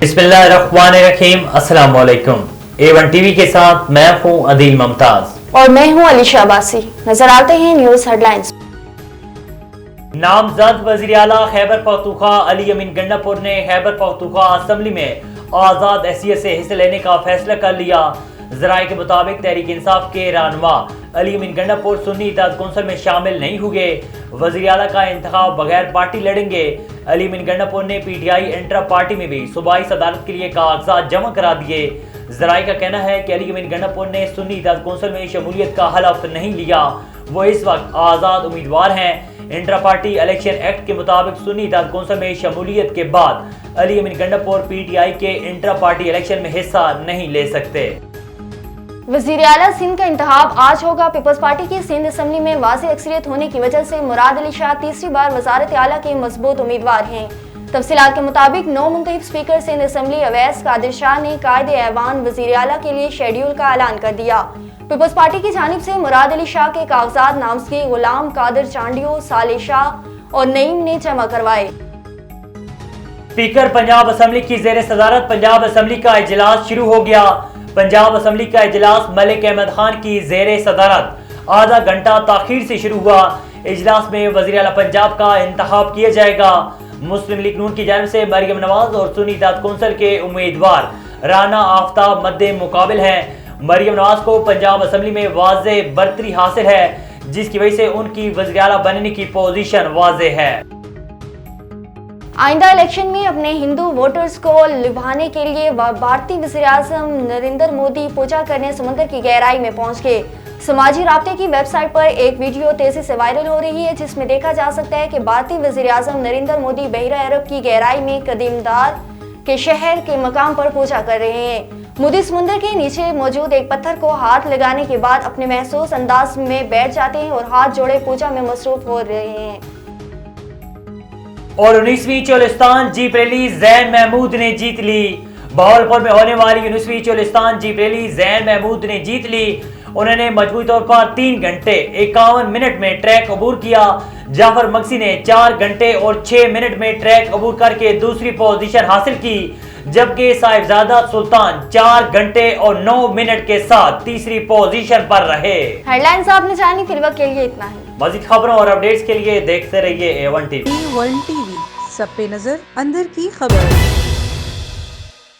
बिस्मिल्लाहिर्रहमानिर्रहीम। अस्सलाम वालेकुम। A1 टीवी के साथ मैं हूं अदील मुमताज और मैं हूं अलीशा अब्बासी। नजर आते हैं न्यूज हेडलाइंस। नामजद वजीर आला खैबर पख्तूनख्वा अली अमीन गंडापुर ने खैबर पख्तूनख्वा असम्बली में आजाद हैसियत से हिस्सा लेने का फैसला कर लिया। जराये के मुताबिक तहरीक इंसाफ के रहनुमा अली अमीन गंडापुर सुन्नी इत्तेहाद कौंसिल में शामिल नहीं हुए। वजीर आला का इंतखाब बगैर पार्टी लड़ेंगे। अली अमीन गंडापुर ने PTI इंट्रा पार्टी में भी सूबाई सदारत के लिए कागजात जमा करा दिए। जराये का कहना है कि अली अमीन गंडापुर ने सुन्नी इत्तेहाद कौंसिल में शमूलियत का हलफ नहीं लिया, वो इस वक्त आज़ाद उम्मीदवार हैं। इंट्रा पार्टी इलेक्शन एक्ट के मुताबिक सुन्नी इत्तेहाद कौंसिल में शमूलियत के बाद अली अमीन गंडापुर PTI के इंट्रा पार्टी इलेक्शन में हिस्सा नहीं ले सकते। वजीर आला सिंध का इंतखाब आज होगा। पीपल्स पार्टी की सिंध असम्बली में वाज़ेह अक्सरियत होने की वजह से मुराद अली शाह तीसरी बार वज़ारत आला के मजबूत उम्मीदवार हैं। तफसीलात के मुताबिक नौ मुंतखब स्पीकर सिंध असम्बली अवैस कादिर शाह ने कायदे ऐवान वजीर आला के लिए शेड्यूल का ऐलान कर दिया। पीपल्स पार्टी की जानिब से मुराद अली शाह के कागजात नामजदगी गुलाम कादिर चांडियो, साले शाह और नईम ने जमा करवाए। स्पीकर पंजाब असम्बली की जेर सदारत पंजाब असम्बली का इजलास शुरू हो गया। पंजाब असम्बली का इजलास मलिक अहमद खान की जेर सदारत आधा घंटा ताखीर से शुरू हुआ। इजलास में वज़ीर आला पंजाब का इंतखाब किया जाएगा। मुस्लिम लीग नून की जानिब से मरियम नवाज और सुन्नी इत्तेहाद कौंसिल के उम्मीदवार राना आफ्ताब मद्दे मुकाबिल हैं। मरियम नवाज को पंजाब असम्बली में वाज़ेह बरतरी हासिल है, जिसकी वजह से उनकी वज़ीर आला बनने की पोजीशन वाज़ेह है। आइंदा इलेक्शन में अपने हिंदू वोटर्स को लुभाने के लिए भारतीय वज़ीर-ए-आज़म नरेंद्र मोदी पूजा करने समंदर की गहराई में पहुंच गए। समाजी राब्ते की वेबसाइट पर एक वीडियो तेजी से वायरल हो रही है, जिसमें देखा जा सकता है कि भारतीय वज़ीर-ए-आज़म नरेंद्र मोदी बहरा अरब की गहराई में कदीमदार के शहर के मकाम पर पूजा कर रहे हैं। मोदी समुद्र के नीचे मौजूद एक पत्थर को हाथ लगाने के बाद अपने महसूस अंदाज में बैठ जाते हैं और हाथ जोड़े पूजा में मसरूफ हो रहे हैं। और 19वीं चोलिस्तान जीप रैली ज़ैन महमूद ने जीत ली। बहावलपुर में होने वाली 19वीं चोलिस्तान जीप रैली ज़ैन महमूद ने जीत ली। उन्होंने मजबूती तौर पर 3 घंटे 51 मिनट में ट्रैक अबूर किया। जाफर मक्सी ने 4 घंटे और 6 मिनट में ट्रैक अबूर करके दूसरी पोजीशन हासिल की, जबकि साहिबजादा सुल्तान 4 घंटे और 9 मिनट के साथ तीसरी पोजीशन पर रहे। हेडलाइंस आपने जानी, फिर वक्त के लिए इतना ही। मज़ीद खबरों और अपडेट्स के लिए देखते रहिए A1 टीवी। A1 टीवी, सब पे नजर, अंदर की खबर।